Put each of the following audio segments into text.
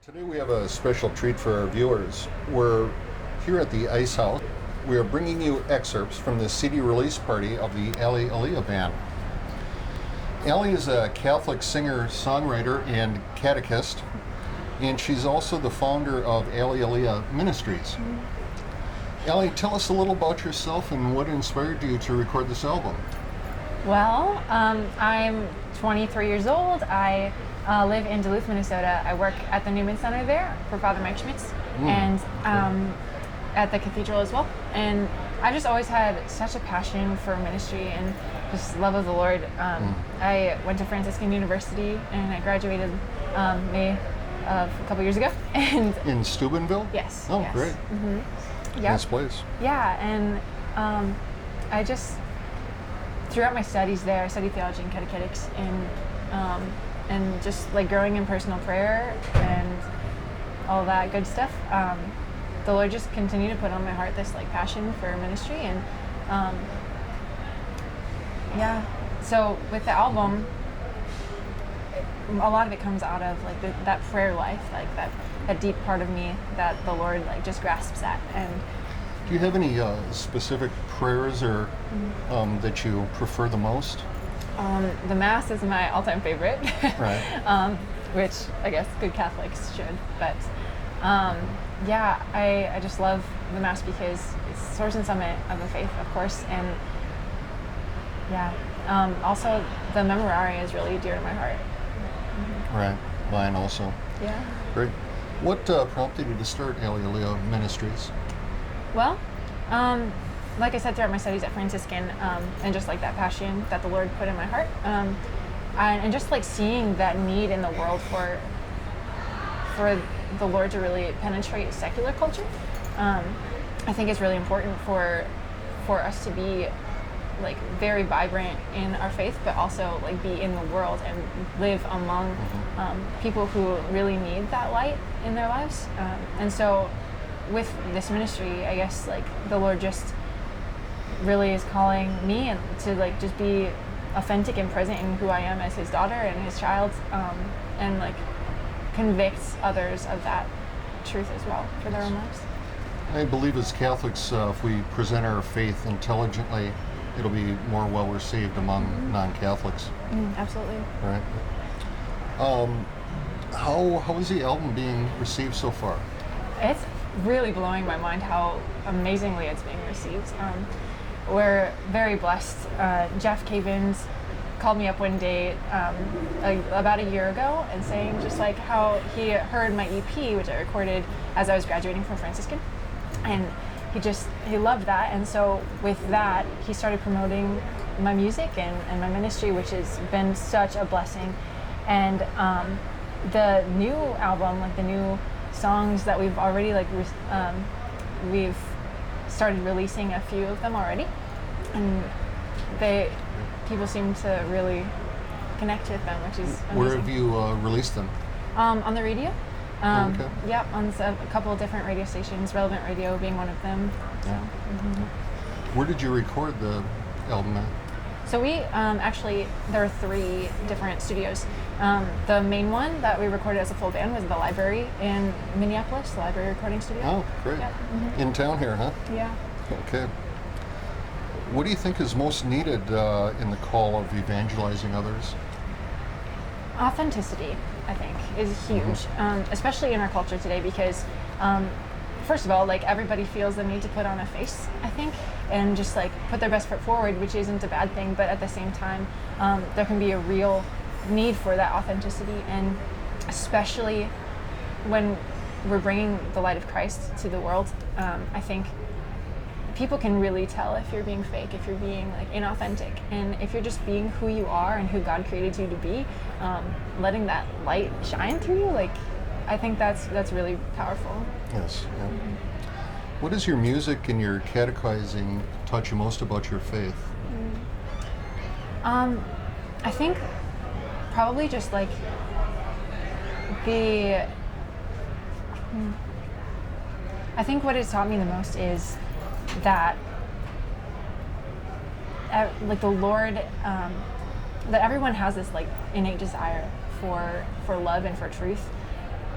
Today we have a special treat for our viewers. We're here at the Icehouse. We are bringing you excerpts from the CD release party of the Aly Aleigha Band. Aly is a Catholic singer, songwriter, and catechist, and she's also the founder of Aly Aleigha Ministries. Aly, tell us a little about yourself and what inspired you to record this album. Well, I'm 23 years old. I live in Duluth, Minnesota. I work at the Newman Center there for Father Mike Schmitz and at the cathedral as well. And I just always had such a passion for ministry and just love of the Lord. I went to Franciscan University and I graduated May of a couple years ago. And In Steubenville? yes. Oh, yes. great. Yep. Nice place. Yeah, and I just, throughout my studies there, I studied theology and catechetics, and just like growing in personal prayer and all that good stuff. The Lord just continued to put on my heart this like passion for ministry, and so with the album, a lot of it comes out of like that prayer life, like that deep part of me that the Lord like just grasps at. And Do you have any specific prayers or that you prefer the most? the Mass is my all-time favorite, Right. which I guess good Catholics should. But I just love the Mass because it's source and summit of the faith, of course, and also the Memorare is really dear to my heart. Right. Mine also. Yeah. Great. What prompted you to start Aly Aleigha Ministries? Well, like I said, throughout my studies at Franciscan, and just like that passion that the Lord put in my heart, and just like seeing that need in the world for the Lord to really penetrate secular culture, I think it's really important for us to be like very vibrant in our faith, but also like be in the world and live among people who really need that light in their lives. And so with this ministry, I guess like the Lord just really is calling me and to like just be authentic and present in who I am as his daughter and his child, and like convicts others of that truth as well for their own lives. I believe as Catholics, if we present our faith intelligently, it'll be more well received among non-Catholics. Absolutely. Right. How is the album being received so far? It's really blowing my mind how amazingly it's being received. We're very blessed. Jeff Cavins called me up one day about a year ago and saying just like how he heard my EP, which I recorded as I was graduating from Franciscan, and he loved that. And so with that, he started promoting my music and my ministry, which has been such a blessing. And the new album, like the new songs that we've already we've started releasing a few of them already, and people seem to really connect with them, which is amazing. Where have you released them? On the radio. Okay. Yep, on a couple of different radio stations, Relevant Radio being one of them. So, Where did you record the album at? So we actually, there are 3 different studios. The main one that we recorded as a full band was the library in Minneapolis, the library recording studio. Oh, great. Yep. In town here, huh? Yeah. Okay. What do you think is most needed in the call of evangelizing others? Authenticity, I think, is huge, especially in our culture today, because first of all, like everybody feels the need to put on a face, I think, and just like put their best foot forward, which isn't a bad thing, but at the same time, there can be a real need for that authenticity, and especially when we're bringing the light of Christ to the world, I think people can really tell if you're being fake, if you're being like inauthentic, and if you're just being who you are and who God created you to be, letting that light shine through you, like I think that's really powerful. Yes. Yeah. What does your music and your catechizing taught you most about your faith? I think probably just like I think what it's taught me the most is that like the Lord, that everyone has this like innate desire for love and for truth,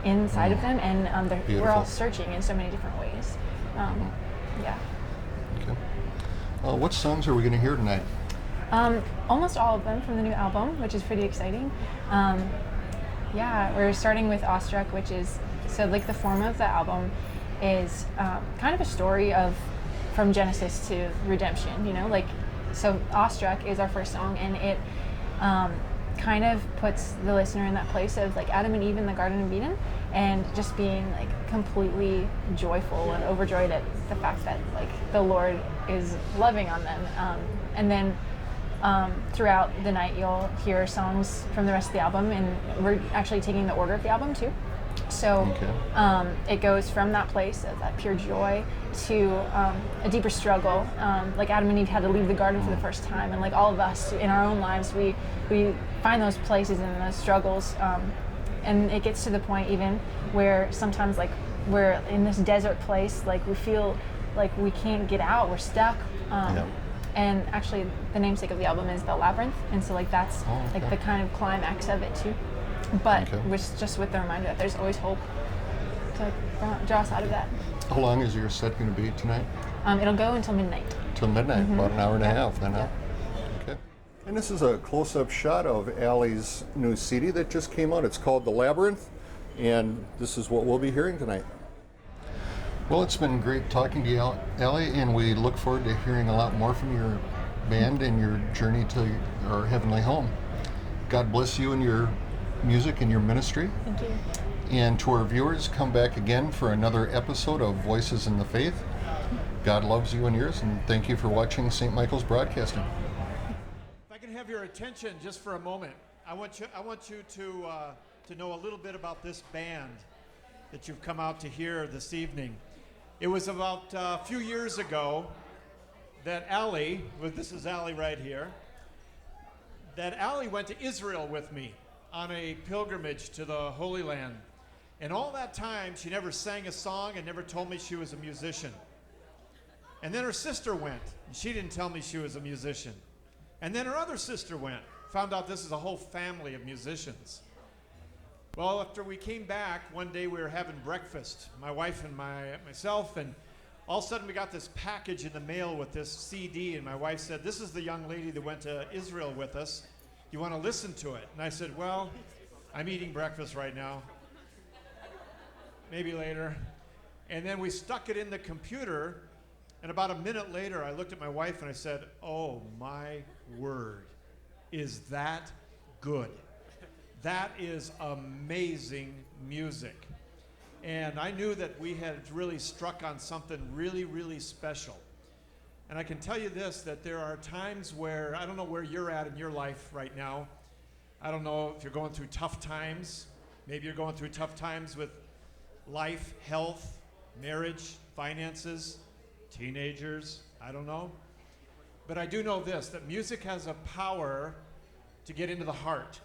inside of them, and we're all Beautiful. searching in so many different ways. Yeah. Okay. What songs are we going to hear tonight? Almost all of them from the new album, which is pretty exciting. Yeah, we're starting with Awestruck, which is, so like the form of the album is kind of a story of from Genesis to redemption, you know, like, so Awestruck is our first song, and it kind of puts the listener in that place of like Adam and Eve in the Garden of Eden, and just being like completely joyful and overjoyed at the fact that like the Lord is loving on them. And then throughout the night you'll hear songs from the rest of the album, and we're actually taking the order of the album too. So it goes from that place of that pure joy to a deeper struggle. Like Adam and Eve had to leave the garden for the first time, and like all of us in our own lives, we find those places and those struggles. And it gets to the point even where sometimes like we're in this desert place, like we feel like we can't get out, we're stuck. And actually the namesake of the album is The Labyrinth, and so like that's like the kind of climax of it too. But just with the reminder that there's always hope to draw us out of that. How long is your set going to be tonight? It'll go until midnight. Till midnight, about an hour and a half then, huh? Okay. And this is a close-up shot of Aly's new CD that just came out. It's called The Labyrinth, and this is what we'll be hearing tonight. Well, it's been great talking to you, Aly, and we look forward to hearing a lot more from your band and your journey to our heavenly home. God bless you and your music and your ministry. Thank you. And to our viewers, come back again for another episode of Voices in the Faith. God loves you and yours, and thank you for watching St. Michael's Broadcasting. If I can have your attention just for a moment, I want you to know a little bit about this band that you've come out to hear this evening. It was about a few years ago that Aly, this is Aly right here, that Aly went to Israel with me on a pilgrimage to the Holy Land. And all that time, she never sang a song and never told me she was a musician. And then her sister went, and she didn't tell me she was a musician. And then her other sister went, found out this is a whole family of musicians. Well, after we came back, one day we were having breakfast, my wife and myself, and all of a sudden we got this package in the mail with this CD, and my wife said, "This is the young lady that went to Israel with us. You want to listen to it?" And I said, "Well, I'm eating breakfast right now. Maybe later." And then we stuck it in the computer, and about a minute later, I looked at my wife and I said, "Oh my word, is that good? That is amazing music." And I knew that we had really struck on something really, really special. And I can tell you this, that there are times where, I don't know where you're at in your life right now. I don't know if you're going through tough times. Maybe you're going through tough times with life, health, marriage, finances, teenagers, I don't know. But I do know this, that music has a power to get into the heart.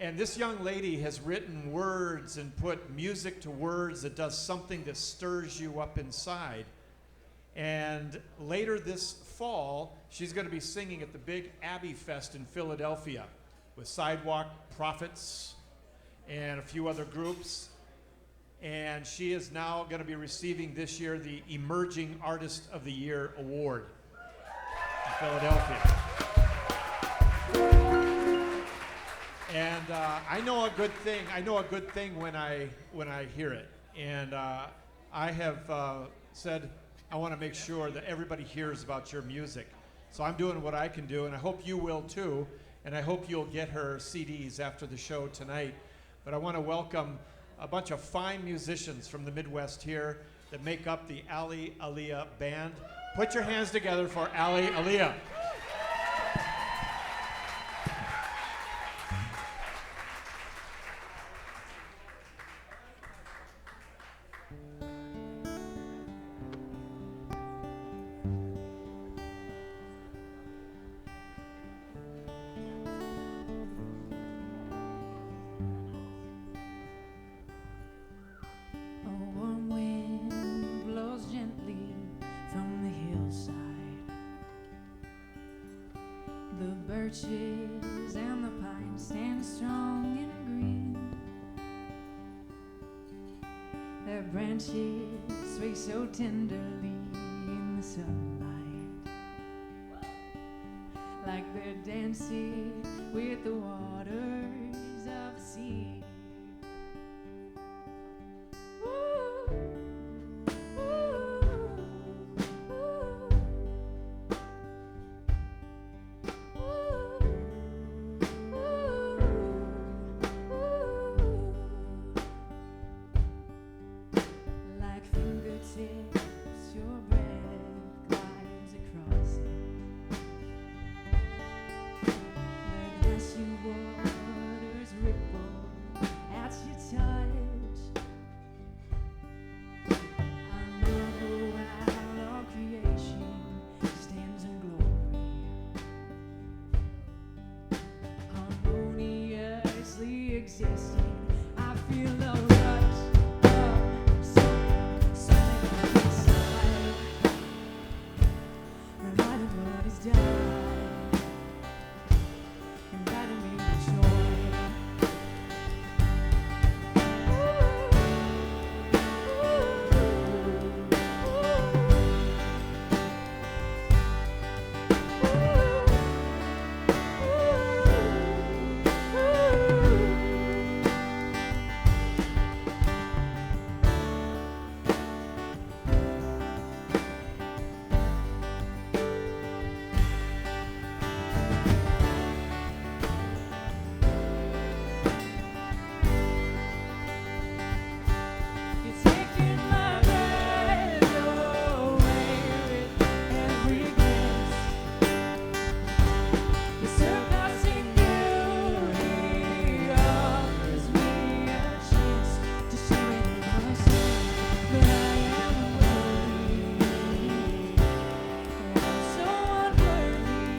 And this young lady has written words and put music to words that does something that stirs you up inside. And later this fall, she's going to be singing at the big Abbey Fest in Philadelphia with Sidewalk Prophets and a few other groups. And she is now going to be receiving this year the Emerging Artist of the Year Award in Philadelphia. And I know a good thing. I know a good thing when I hear it. And I have said I want to make sure that everybody hears about your music. So I'm doing what I can do, and I hope you will too. And I hope you'll get her CDs after the show tonight. But I want to welcome a bunch of fine musicians from the Midwest here that make up the Aly Aleigha Band. Put your hands together for Aly Aleigha. Birches and the pines stand strong and green. branches sway so tenderly in the sunlight, like they're dancing with the waters of the sea. Ooh, ooh, like fingertips, your breath glides across it. The glassy waters ripple at your touch. I know while all creation stands in glory, harmoniously existing. I feel a rush of something inside, reminding what is done, inviting me to join. You're taking my breath away with every kiss. The surpassing beauty offers me a chance to show myself that I am unworthy. I'm so unworthy,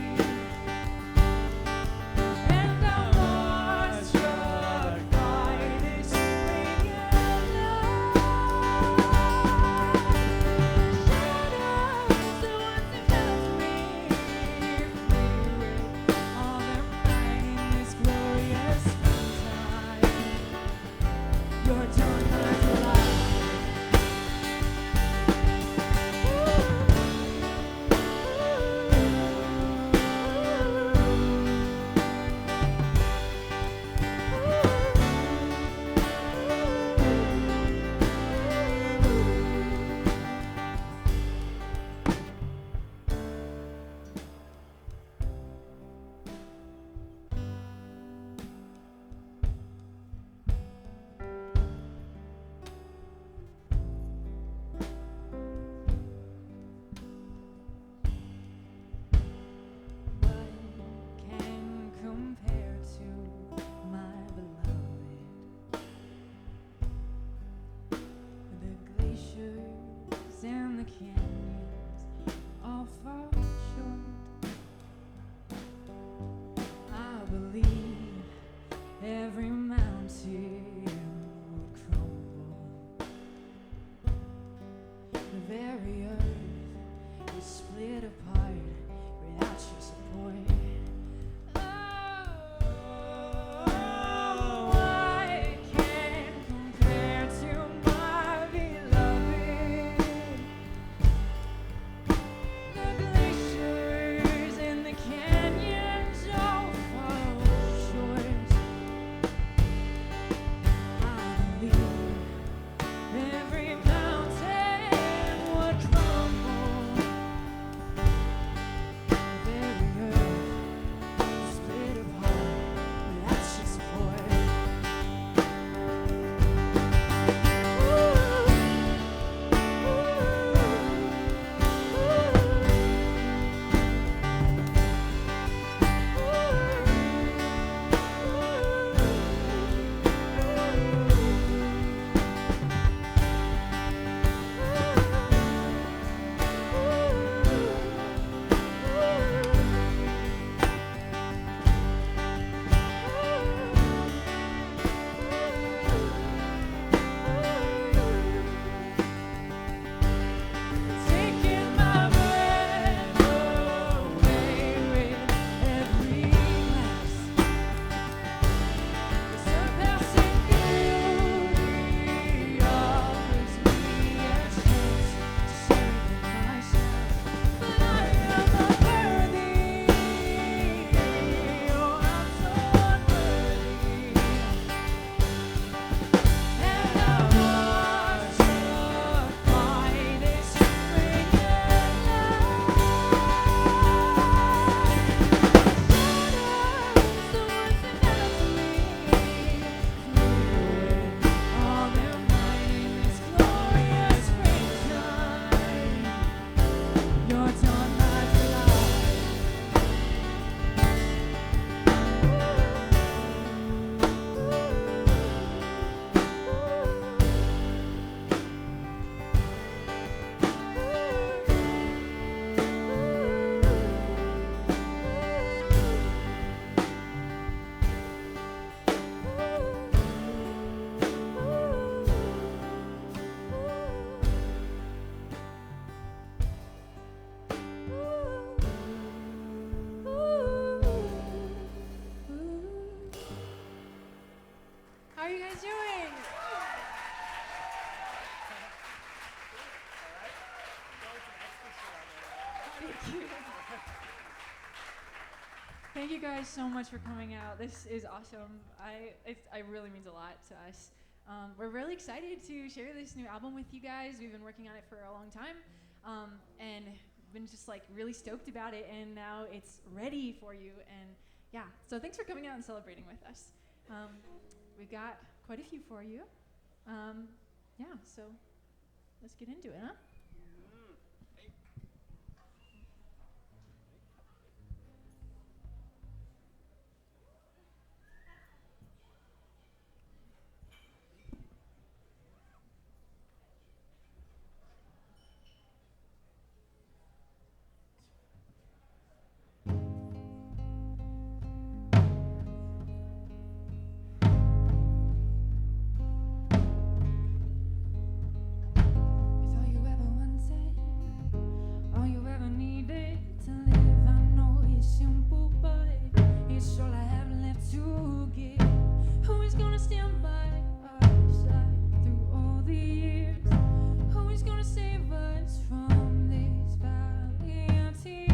and I'm awestruck by this ring of love. Shadows, the ones that melt me, with all their might in this glorious springtime. Your dawn burns alive. What can compare to my beloved? The glaciers and the canyons all fall short. I believe every mountain would crumble. The very earth is split apart without your support. Oh, I can't compare to my beloved. The glaciers and the canyons all fall short. I believe every mountain would crumble. Thank you. Thank you guys so much for coming out. This is awesome. It really means a lot to us. We're really excited to share this new album with you guys. We've been working on it for a long time, and been just like really stoked about it. And now it's ready for you. And yeah, so thanks for coming out and celebrating with us. We've got quite a few for you. Yeah, so let's get into it, huh? It's all you ever wanted, all you ever needed to live. I know it's simple, but it's all I have left to give. Who is gonna stand by our side through all the years? Who is gonna save us from this valley of tears?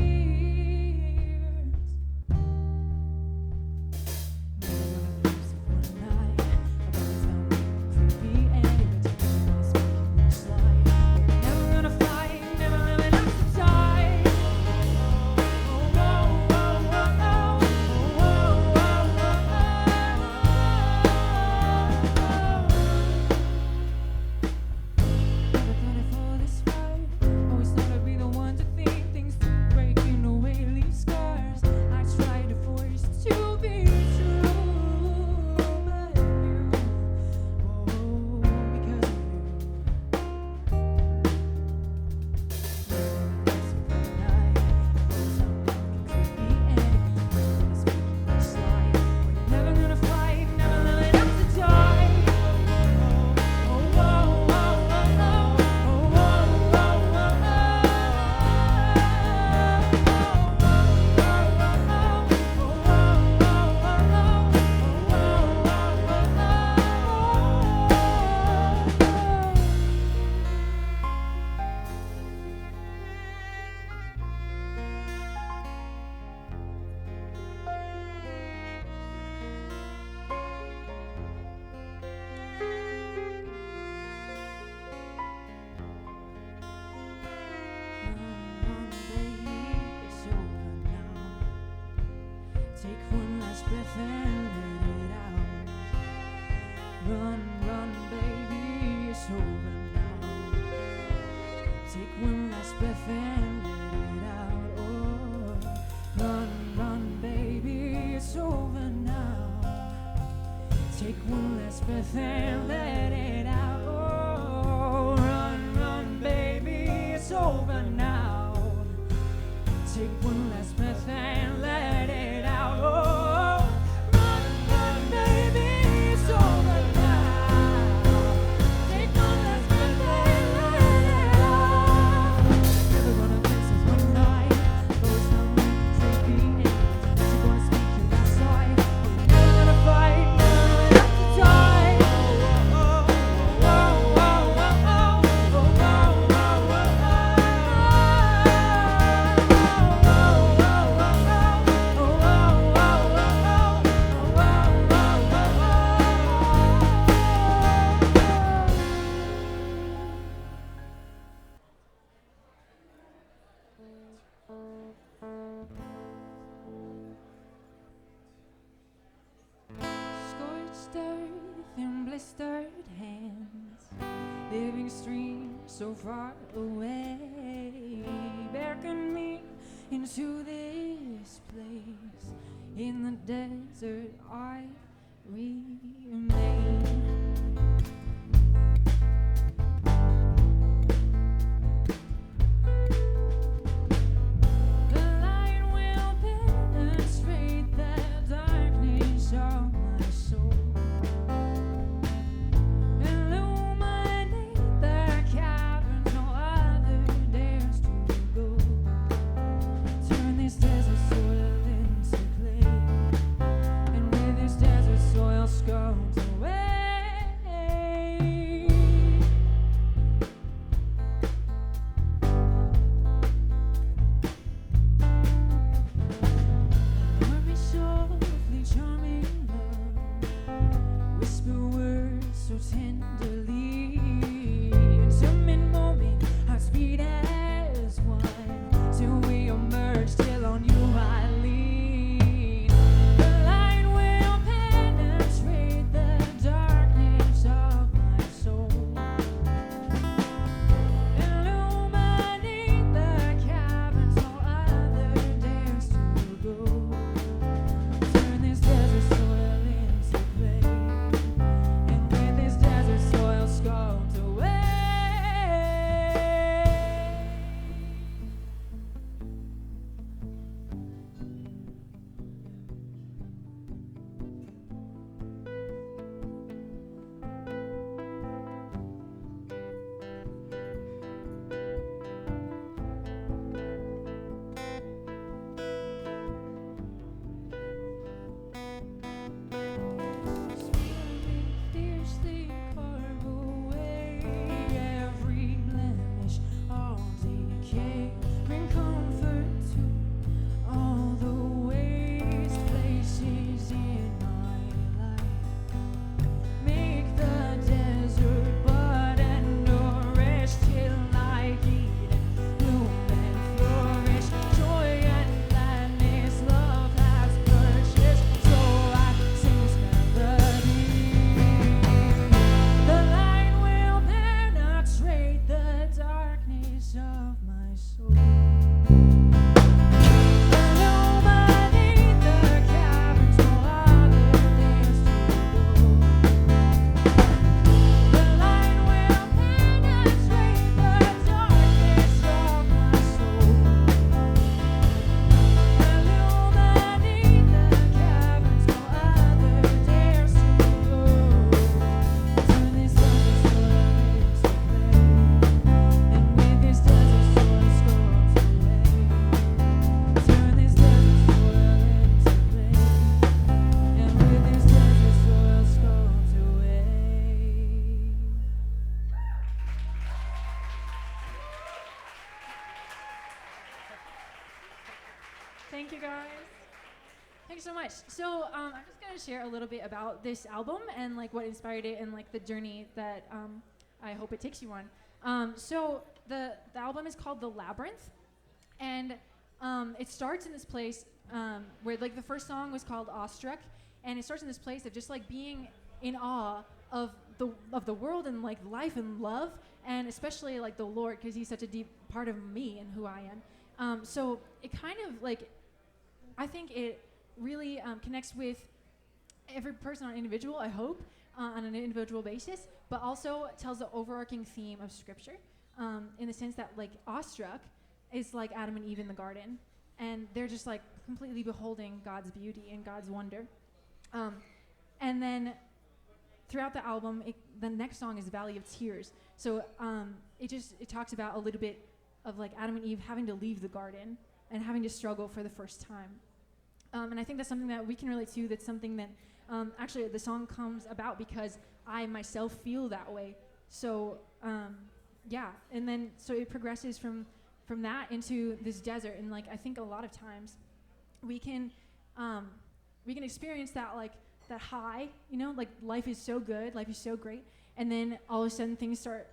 Take one last breath and let it out. Run, run, baby, it's over now. Take one last breath and let it out. Oh, run, run, baby, it's over now. Take one last breath and let it out. Oh, run, run, baby, it's over now. Take one last breath and let it out. Oh, run, run, baby, it's over now. Take one last breath and let it out. Never gonna miss us one night. Those numbers creepy and you gonna speak your last lie. Never gonna fight, never gonna have to die. Oh, oh, oh, oh, oh, oh, oh, oh, oh, oh, oh. Scorched earth and blistered hands, living stream so far away, beckon me into this place. In the desert I remain. The light will penetrate the darkness of my soul, illuminate the caverns no other dares to go. Turn this desert soil into clay, and with this desert soil Thank you, guys. Thanks so much. So I'm just gonna share a little bit about this album and like what inspired it and like the journey that I hope it takes you on. So the album is called The Labyrinth, and it starts in this place where like the first song was called Awestruck, and it starts in this place of just like being in awe of the world and like life and love, and especially like the Lord, because he's such a deep part of me and who I am. So it kind of like, I think it really connects with every person on an individual, I hope, on an individual basis, but also tells the overarching theme of Scripture, in the sense that like awestruck is like Adam and Eve in the garden, and they're just like completely beholding God's beauty and God's wonder. And then throughout the album, the next song is Valley of Tears. So it talks about a little bit of like Adam and Eve having to leave the garden and having to struggle for the first time. And I think that's something that we can relate to. That's something that actually the song comes about because I myself feel that way. So yeah, and then so it progresses from that into this desert. And like I think a lot of times we can experience that like that high, you know, like life is so good, life is so great, and then all of a sudden things start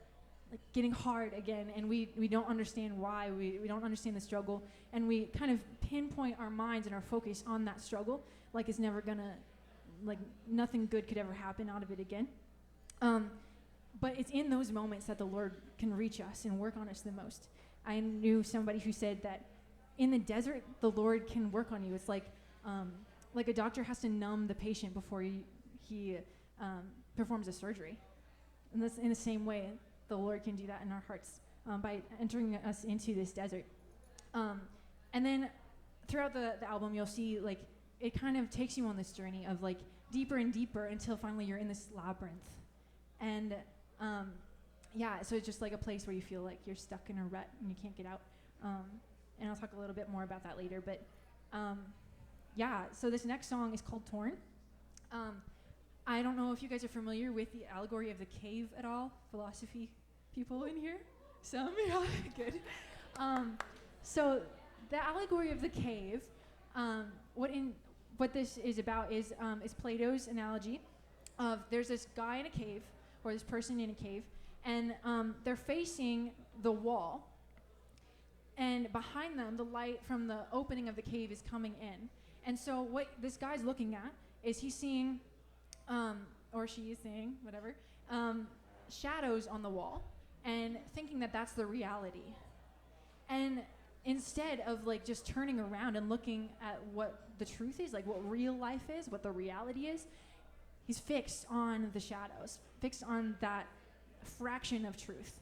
like getting hard again, and we don't understand why, we don't understand the struggle, and we kind of pinpoint our minds and our focus on that struggle like it's never gonna, like nothing good could ever happen out of it again. But it's in those moments that the Lord can reach us and work on us the most. I knew somebody who said that in the desert the Lord can work on you. It's like a doctor has to numb the patient before he performs a surgery. And that's in the same way the Lord can do that in our hearts by entering us into this desert. And then throughout the album, you'll see like it kind of takes you on this journey of like deeper and deeper until finally you're in this labyrinth. And yeah, so it's just like a place where you feel like you're stuck in a rut and you can't get out. And I'll talk a little bit more about that later. But yeah, so this next song is called Torn. I don't know if you guys are familiar with the allegory of the cave at all. Philosophy people in here? Some? Yeah, good. So the allegory of the cave, what this is about is Plato's analogy of there's this guy in a cave, or this person in a cave, and they're facing the wall, and behind them the light from the opening of the cave is coming in. And so what this guy's looking at is he's seeing, or she is seeing, whatever, shadows on the wall, and thinking that that's the reality. And instead of like just turning around and looking at what the truth is, like what real life is, what the reality is, he's fixed on the shadows, fixed on that fraction of truth.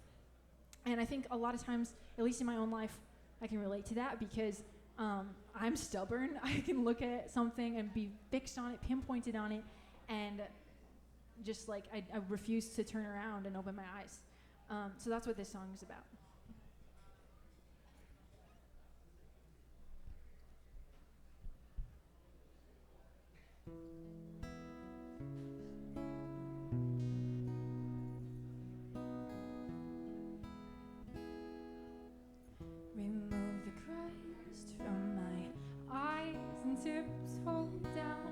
And I think a lot of times, at least in my own life, I can relate to that because I'm stubborn. I can look at something and be fixed on it, pinpointed on it, and just like I refuse to turn around and open my eyes. So that's what this song is about. Remove the Christ from my eyes and tiptoe down.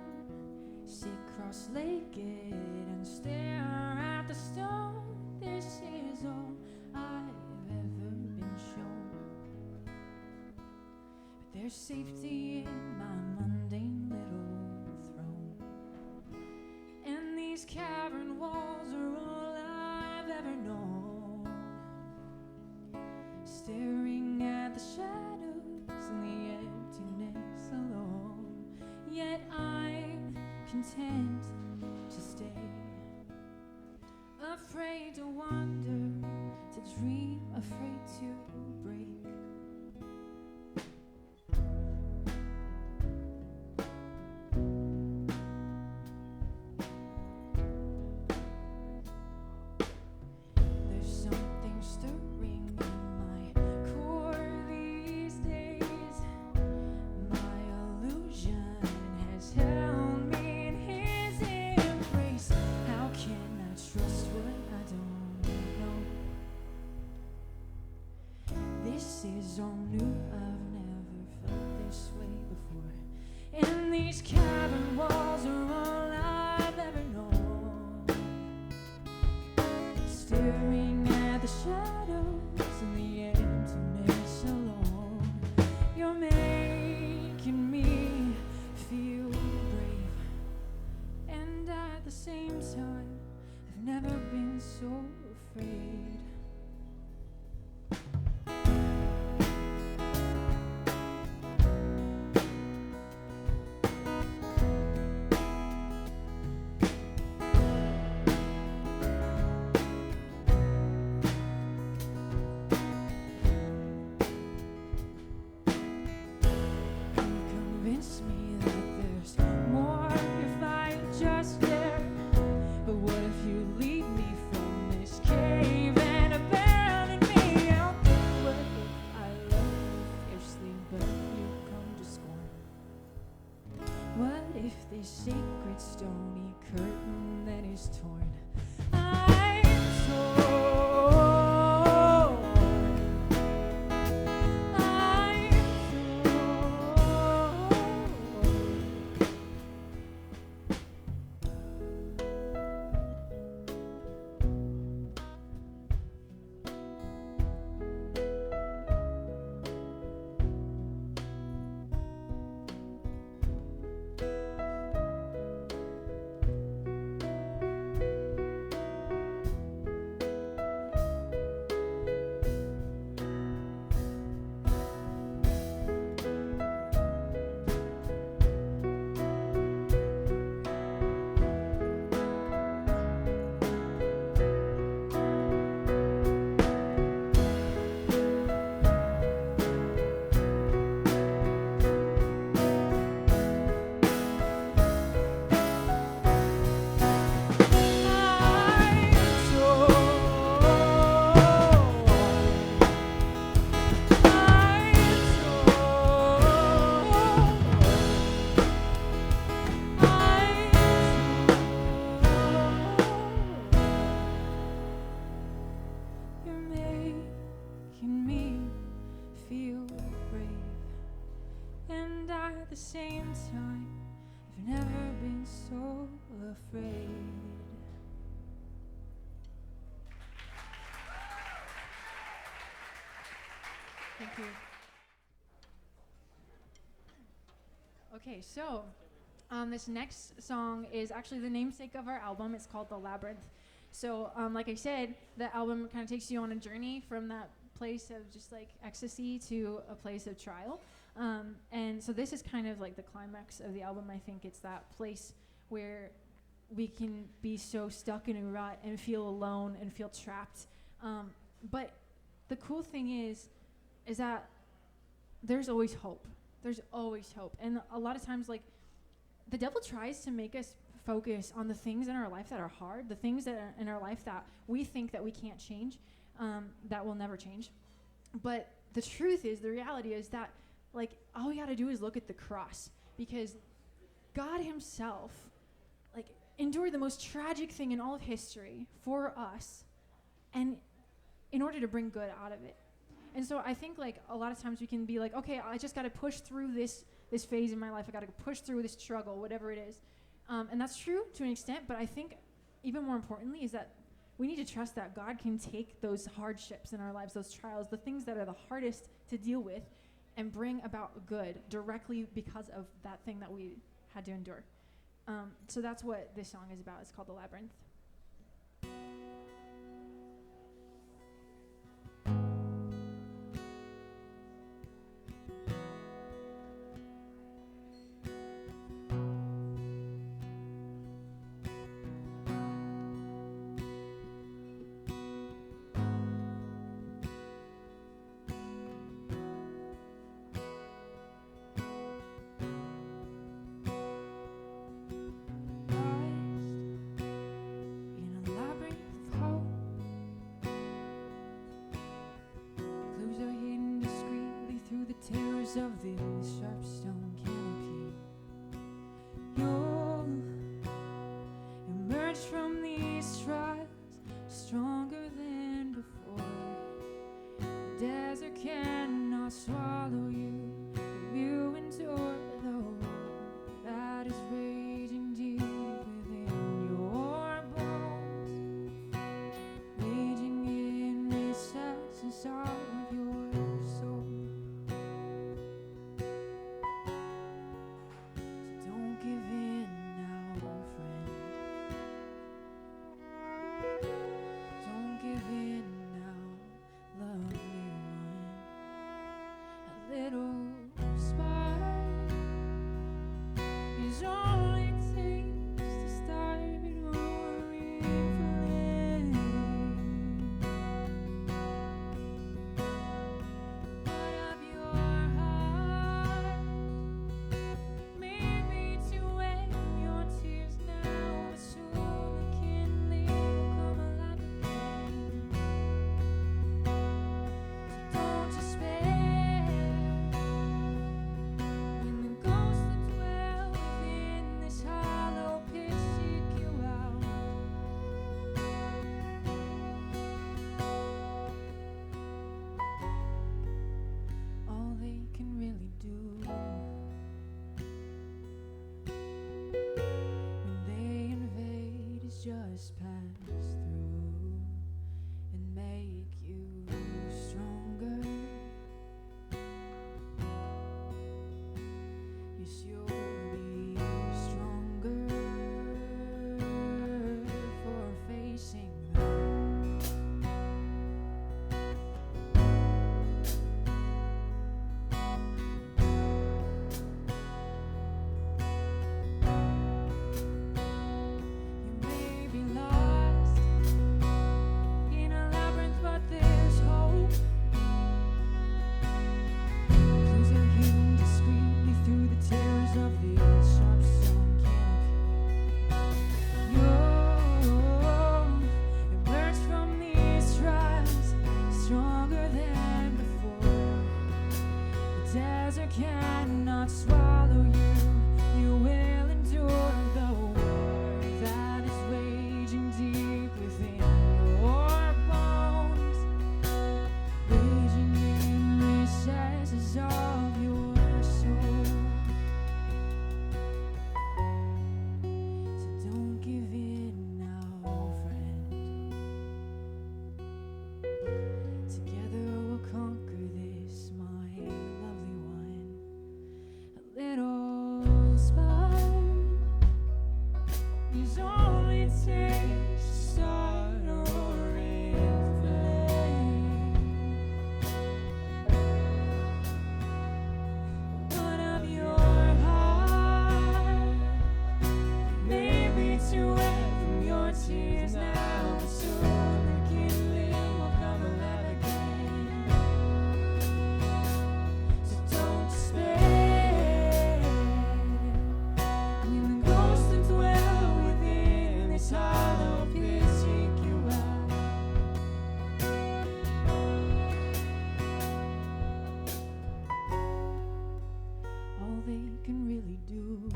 Sit cross-legged and stare at the stone. This is all I've ever been shown. But there's safety in my mundane little throne, and these cavern walls are all I've ever known. Staring at the shadows and the emptiness alone, yet I'm content to stay. Afraid to wander, to dream, afraid to break. There's something stirring in my core these days. My illusion has held me in his embrace. How can I trust what I don't know? This is all new, I've never felt this way before. These cavern walls are all I've ever known. Staring at the shadows and the emptiness alone. You're making me feel brave, and at the same time, I've never been so afraid. Convince me that there's more if I just dare. But what if you lead me from this cave and abandon me out there? What if I love you fiercely but you come to scorn? What if this sacred stony curtain that is torn? I'm torn. I'm torn. You're making me feel brave, and at the same time, I've never been so afraid. Thank you. Okay, so this next song is actually the namesake of our album. It's called The Labyrinth. So, like I said, the album kind of takes you on a journey from that place of just like ecstasy to a place of trial. And so this is kind of like the climax of the album. I think it's that place where we can be so stuck in a rut and feel alone and feel trapped. But the cool thing is that there's always hope. There's always hope. And a lot of times, like, the devil tries to make us focus on the things in our life that are hard, the things that are in our life that we think that we can't change, that will never change. But the truth is, the reality is that, like, all we got to do is look at the cross, because God himself, like, endured the most tragic thing in all of history for us, and in order to bring good out of it. And so I think, like, a lot of times we can be like, okay, I just got to push through this phase in my life. I got to push through this struggle, whatever it is. And that's true to an extent, but I think even more importantly is that we need to trust that God can take those hardships in our lives, those trials, the things that are the hardest to deal with, and bring about good directly because of that thing that we had to endure. So that's what this song is about. It's called The Labyrinth. Of this sharp stone canopy, you'll emerge from these trials stronger than before. The desert cannot swallow you if you endure the war. can really do when they invade is just pass through and make you stronger. Yes, you'll be stronger for facing them. You may be lost in a labyrinth, but there's hope. Clues are hidden discreetly through the terrors of the sharp stone canopy. You'll emerge from these trials stronger than before. The desert cannot swallow you. You will endure the war that is waging deep within your bones, raging in recesses of your soul. So don't give in now, friend. Together we'll conquer this, my lovely one. A little spark is all it takes to start a roaring flame. One of your heart may be too wet from your tears now, but soon the kindling will come alive again. So don't despair when the ghosts that dwell within this hollow pit seek you out. All they can really do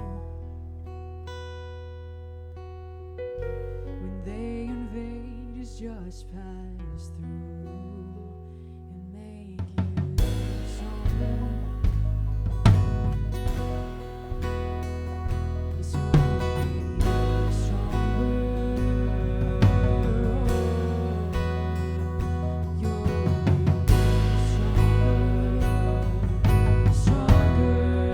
when they invade is just pass through and make you stronger. Yes, you'll be stronger. You'll be stronger,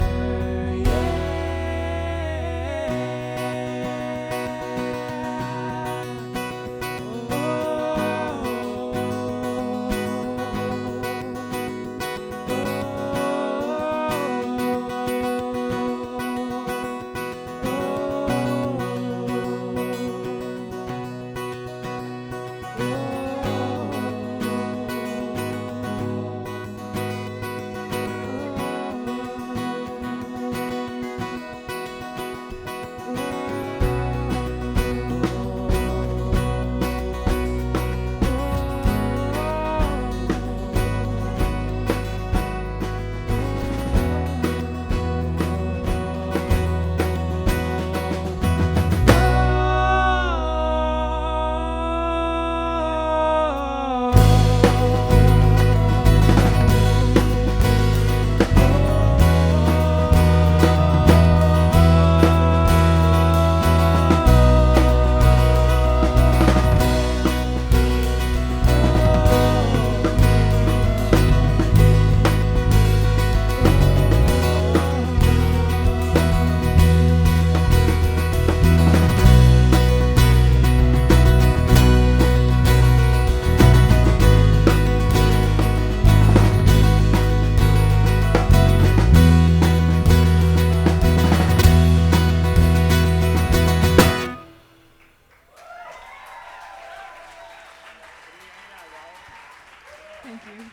Thank you.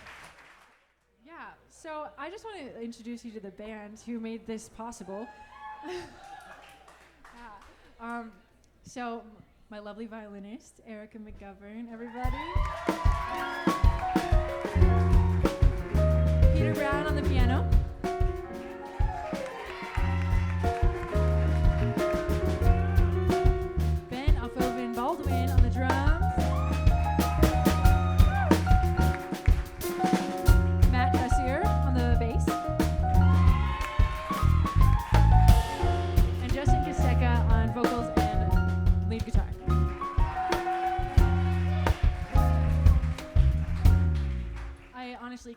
Yeah, so I just want to introduce you to the band who made this possible. So my lovely violinist, Erica McGovern, everybody. Peter Brown on the piano. Ben Alfovin Baldwin on the drums. Matt Tessier on the bass.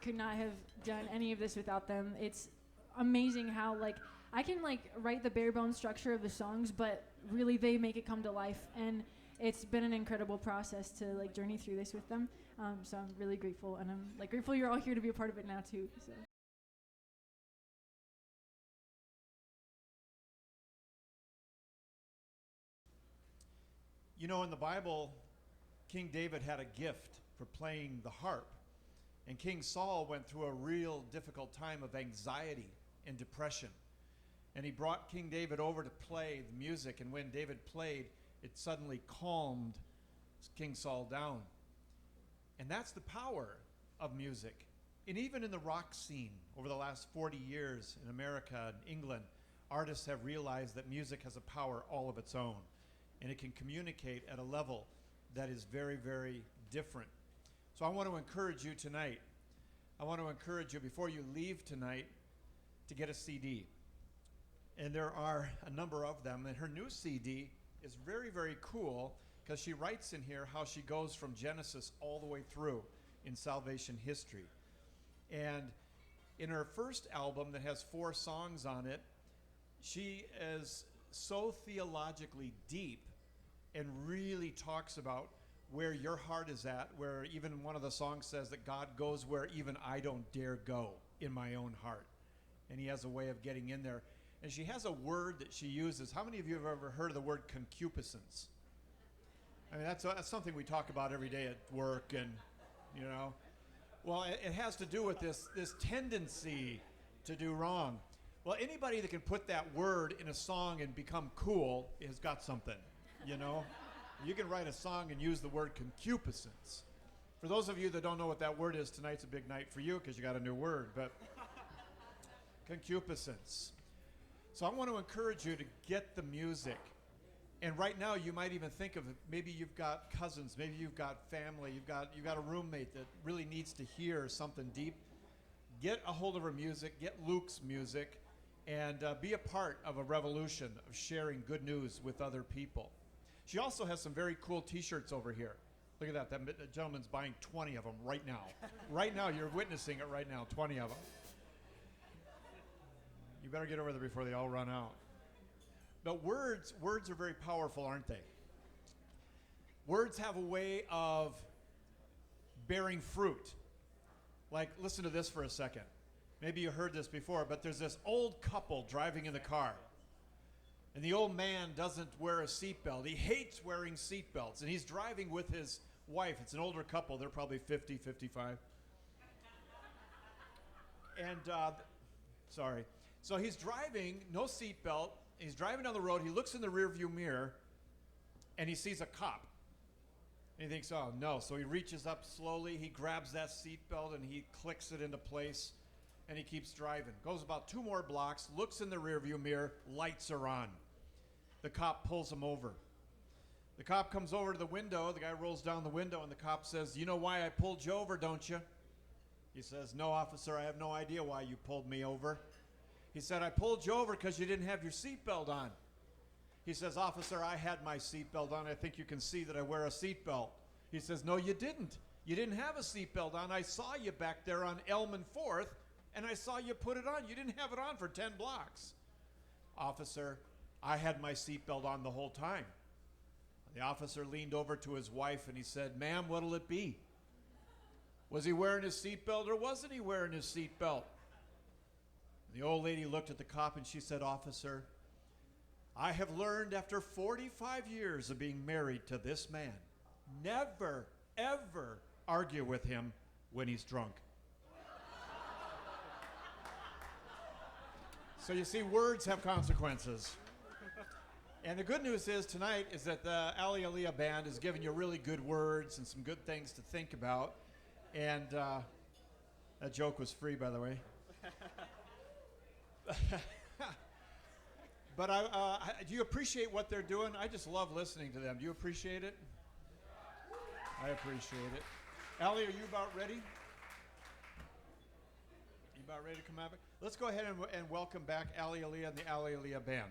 could not have done any of this without them. It's amazing how like I can like write the bare bones structure of the songs, but really they make it come to life, and it's been an incredible process to like journey through this with them. So I'm really grateful, and I'm like grateful you're all here to be a part of it now too. So. You know, in the Bible, King David had a gift for playing the harp. And King Saul went through a real difficult time of anxiety and depression. And he brought King David over to play the music. And when David played, it suddenly calmed King Saul down. And that's the power of music. And even in the rock scene, over the last 40 years in America and England, artists have realized that music has a power all of its own. And it can communicate at a level that is very, very different. So I want to encourage you tonight. I want to encourage you before you leave tonight to get a CD. And there are a number of them. And her new CD is very, very cool because she writes in here how she goes from Genesis all the way through in salvation history. And in her first album that has 4 songs on it, she is so theologically deep and really talks about where your heart is at, where even one of the songs says that God goes where even I don't dare go in my own heart. And he has a way of getting in there. And she has a word that she uses. How many of you have ever heard of the word concupiscence? I mean, that's something we talk about every day at work, and, you know. Well, it has to do with this tendency to do wrong. Well, anybody that can put that word in a song and become cool has got something, you know. You can write a song and use the word concupiscence. For those of you that don't know what that word is, tonight's a big night for you because you got a new word, but concupiscence. So I want to encourage you to get the music. And right now you might even think of it, maybe you've got cousins, maybe you've got family, you've got a roommate that really needs to hear something deep. Get a hold of her music, get Luke's music, and be a part of a revolution of sharing good news with other people. She also has some very cool t-shirts over here. Look at that. That gentleman's buying 20 of them right now. Right now, you're witnessing it right now, 20 of them. You better get over there before they all run out. But words are very powerful, aren't they? Words have a way of bearing fruit. Like, listen to this for a second. Maybe you heard this before, but there's this old couple driving in the car. And the old man doesn't wear a seatbelt. He hates wearing seatbelts. And he's driving with his wife. It's an older couple. They're probably 50, 55. And, sorry. So he's driving, no seatbelt. He's driving down the road. He looks in the rearview mirror, and he sees a cop. And he thinks, oh, no. So he reaches up slowly. He grabs that seatbelt, and he clicks it into place. And he keeps driving. Goes about 2 more blocks, looks in the rearview mirror, lights are on. The cop pulls him over. The cop comes over to the window. The guy rolls down the window, and the cop says, you know why I pulled you over, don't you? He says, no, officer, I have no idea why you pulled me over. He said, I pulled you over because you didn't have your seatbelt on. He says, officer, I had my seatbelt on. I think you can see that I wear a seatbelt. He says, no, you didn't. You didn't have a seatbelt on. I saw you back there on Elm and 4th, and I saw you put it on. You didn't have it on for 10 blocks. Officer, I had my seatbelt on the whole time. The officer leaned over to his wife and he said, ma'am, what'll it be? Was he wearing his seatbelt or wasn't he wearing his seatbelt? The old lady looked at the cop and she said, officer, I have learned after 45 years of being married to this man, never, ever argue with him when he's drunk. So you see, words have consequences. And the good news is tonight is that the Aly Aleigha Band has given you really good words and some good things to think about. And that joke was free, by the way. But do you appreciate what they're doing? I just love listening to them. Do you appreciate it? I appreciate it. Aly, are you about ready? You about ready to come out? Let's go ahead and welcome back Aly Aleigha and the Aly Aleigha Band.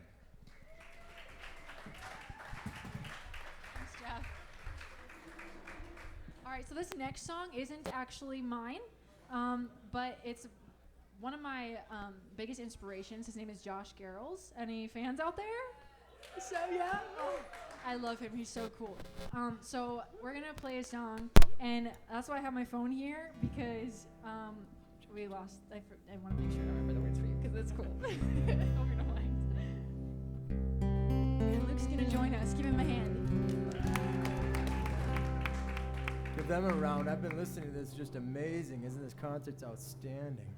Thanks, Jeff. All right, so this next song isn't actually mine. But it's one of my biggest inspirations. His name is Josh Garrels. Any fans out there? So yeah, I love him. He's so cool. So we're gonna play a song, and that's why I have my phone here because we lost. I want to make sure I remember the words for you because it's cool. I hope you don't mind. And Luke's gonna join us. Give him a hand. Give them a round. I've been listening to this. Just amazing. Isn't this concert's outstanding?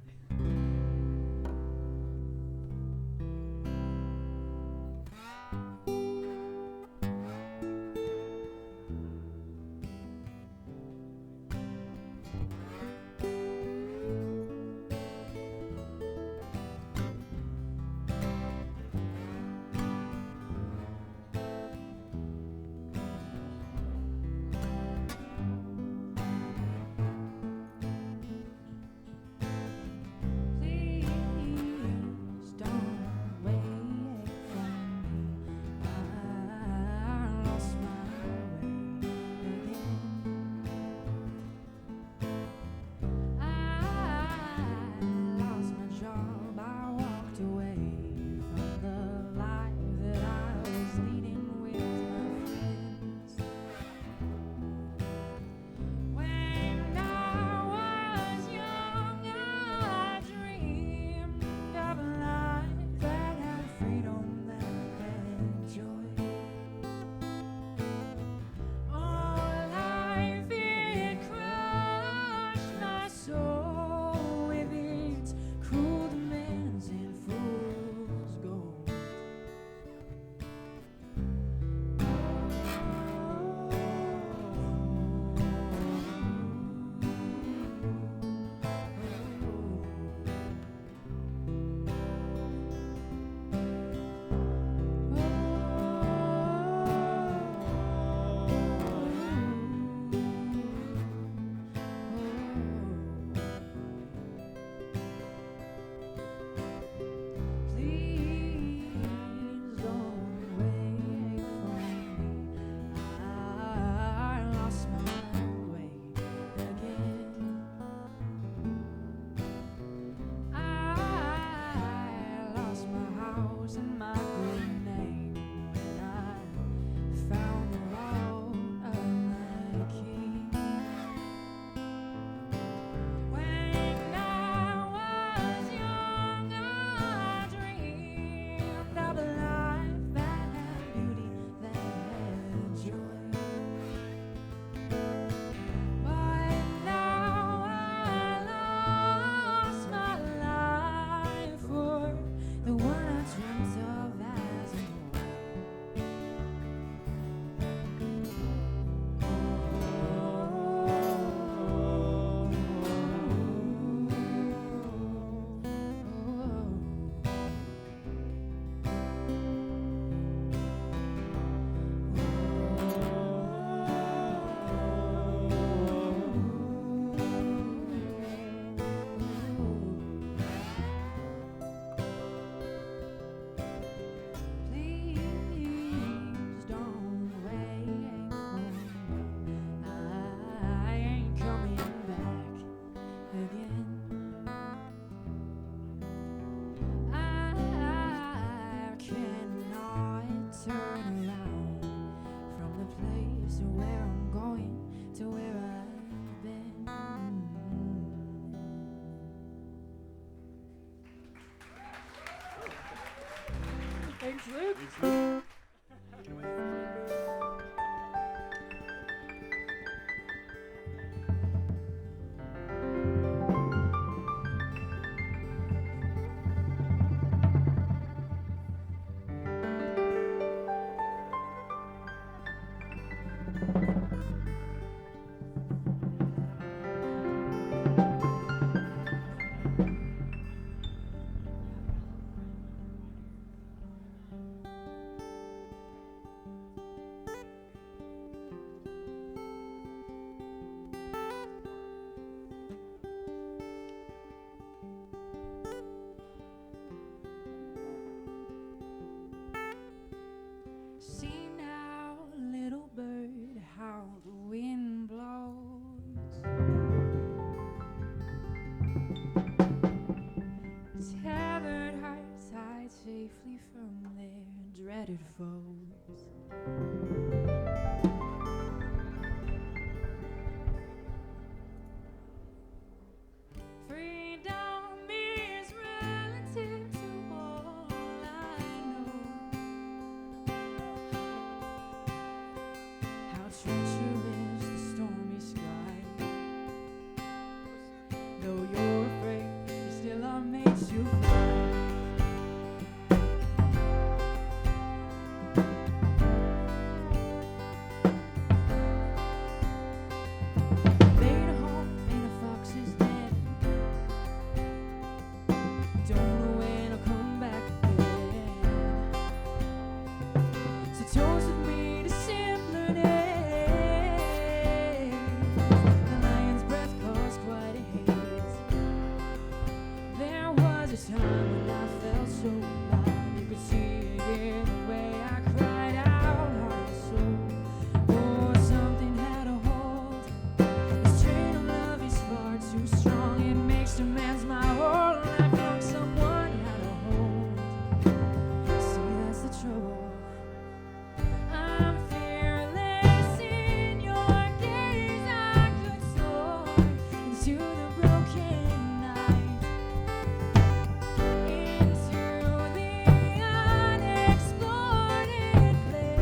Thanks, Luke. severed hearts hide safely from their dreaded foes. Freedom is relative to all I know. How treacherous the stormy sky. Though you're afraid, you still are made to fly. Made a home in a fox's den. Don't know when I'll come back again. So toast with me to simpler days. The lion's breath caused quite a haze. There was a time when I felt so blind. You could see it in the way I cried out, heart and soul. Oh, something had a hold. This train of love is far too strong. It makes demands my whole life long. Someone had a hold. See, that's the trouble. I'm fearless in your gaze. I could soar into the broken night, into the unexplored play.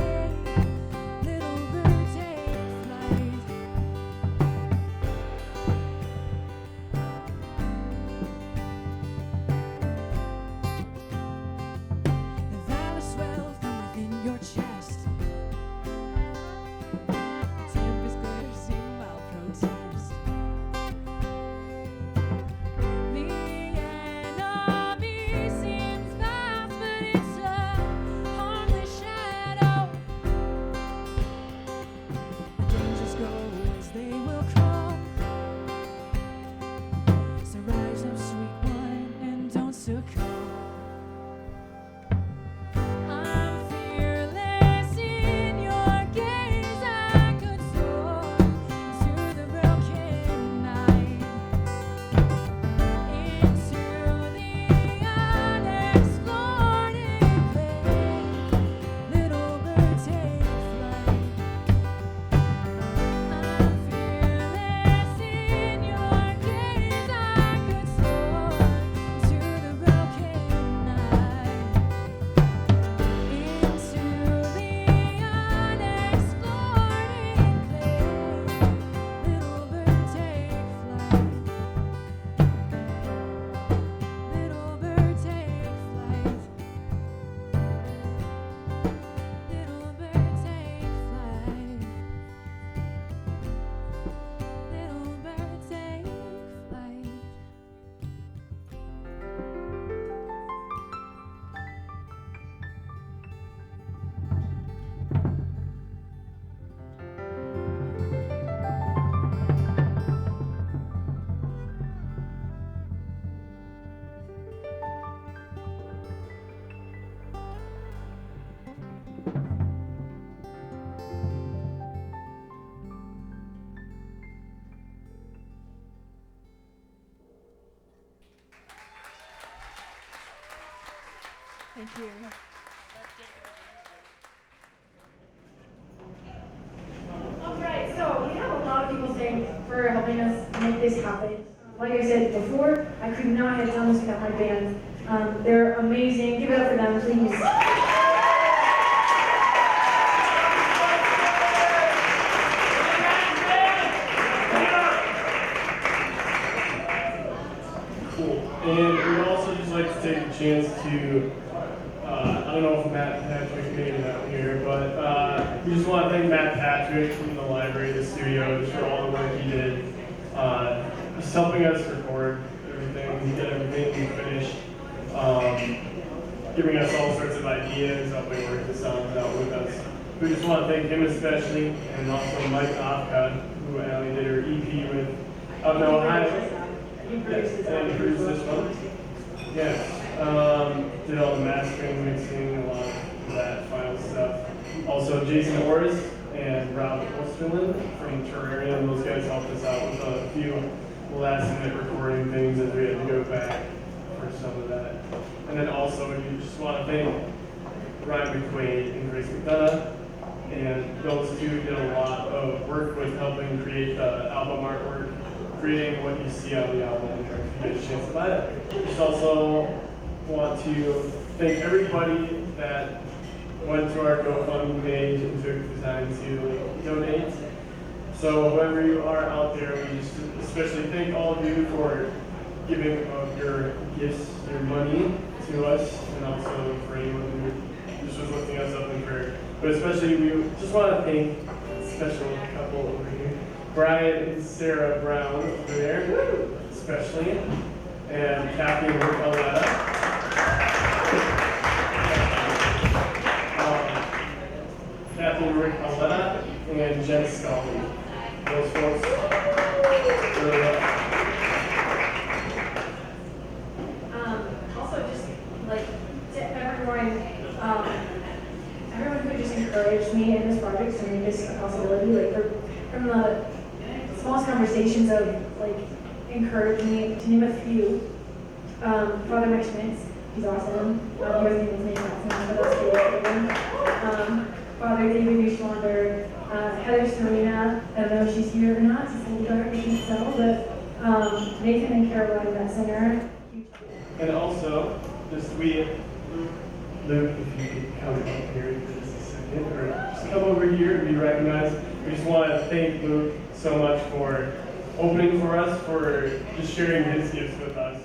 Little bird, take flight. The valley swell from within your chest. Tempest glares in wild protest. The enemy seems vast, but it's a harmless shadow. The dangers go as they will come. So rise up, sweet one, and don't succumb. I'm fearless in your gaze. I could soar into the broken night, into the unexplored play. Little bird, take flight. I'm fearless in your gaze. I could soar into the broken night, into the unexplored play. Little bird, take flight. Little bird, take flight. Little bird, take flight. Little bird, take flight. Thank you. Alright, so we have a lot of people saying for helping us make this happen. Like I said before, I could not have done this without my band. They're amazing. Give it up for them, please. Cool. And we'd also just like to take a chance to, I don't know if Matt Patrick made it out here, but we just want to thank Matt Patrick from the library, the studio, just for all the work he did. Just helping us record everything, get everything finished, giving us all sorts of ideas, helping work the songs out with us. We just want to thank him especially, and also Mike Opka, who Aly did her EP with out in Ohio. Yes, and produced this one. Yes. Did all the mastering, mixing, a lot of that final stuff. Also Jason Orris and Rob Osterlin from Terrarium. Those guys helped us out with a few last minute recording things as we had to go back for some of that. And then also we just want to thank Ryan McQuaid and Grace McDonough. And those two did a lot of work with helping create the album artwork, creating what you see on the album if you get a chance to buy it. Just also want to thank everybody that went to our GoFundMe page and took the time to donate. So whoever you are out there, we just especially thank all of you for giving of your gifts, your money to us, and also for anyone who just was lifting us up in prayer. But especially we just want to thank a special couple over here, Brian and Sarah Brown over there, especially, and Kathy and Rick Aletta. Kathy and Rick Aletta and Jen Scully. Those folks really helped. Also, just like to everyone who just encouraged me in this project to make this a possibility, like from the smallest conversations of like encouraging me, to name a few. Father Mike Schmitz, he's awesome. He wasn't even his name last time, but that's good. Father David Neuschwander, Heather Serena, I don't know if she's here or not, it's a little dark, I can't tell, but Nathan and Caroline Metzinger. And also, just Luke, if you could come up here for just a second, or just come over here and be recognized. We just want to thank Luke so much for opening for us, for just sharing his gifts with us.